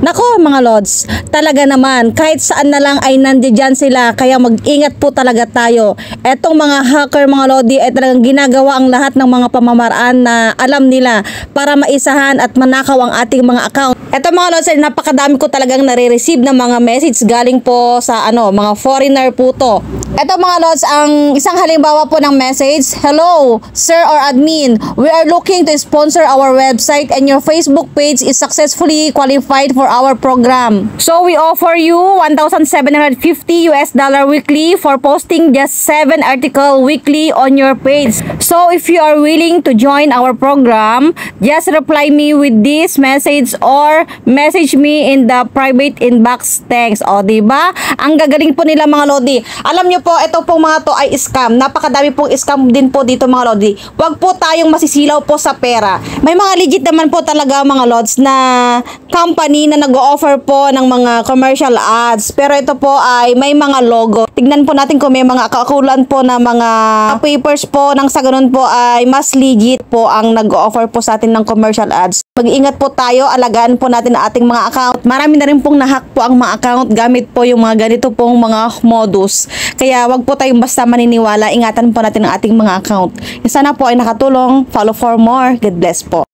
Nako mga lods, talaga naman kahit saan na lang ay nandiyan sila, kaya mag-ingat po talaga tayo. Etong mga hacker mga lodi ay talagang ginagawa ang lahat ng mga pamamaraan na alam nila para maisahan at manakaw ang ating mga account. Eto mga lods, ay napakadami ko talagang nare-receive ng mga message galing po sa mga foreigner po to. Eto mga lods, ang isang halimbawa po ng message: "Hello, sir or admin, we are looking to sponsor our website and your Facebook page is successfully qualified for our program. So we offer you $1,750 weekly for posting just 7 articles weekly on your page. So if you are willing to join our program, just reply me with this message or message me in the private inbox. Thanks." O, diba? Ang gagaling po nila mga lodi. Alam nyo po, ito pong mga to ay scam. Napakadami pong scam din po dito mga lodi. Huwag po tayong masisilaw po sa pera. May mga legit naman po talaga mga lods na company na nag-o-offer po ng mga commercial ads. Pero ito po ay may mga logo. Tignan po natin kung may mga kakulan po na mga papers po nang sa ganun po ay mas legit po ang nag-o-offer po sa atin ng commercial ads. Mag-iingat po tayo, alagaan po natin ang ating mga account. Marami na rin pong nahack po ang mga account gamit po yung mga ganito pong mga modus. Kaya wag po tayong basta maniniwala, ingatan po natin ang ating mga account. Sana po ay nakatulong. Follow for more. God bless po.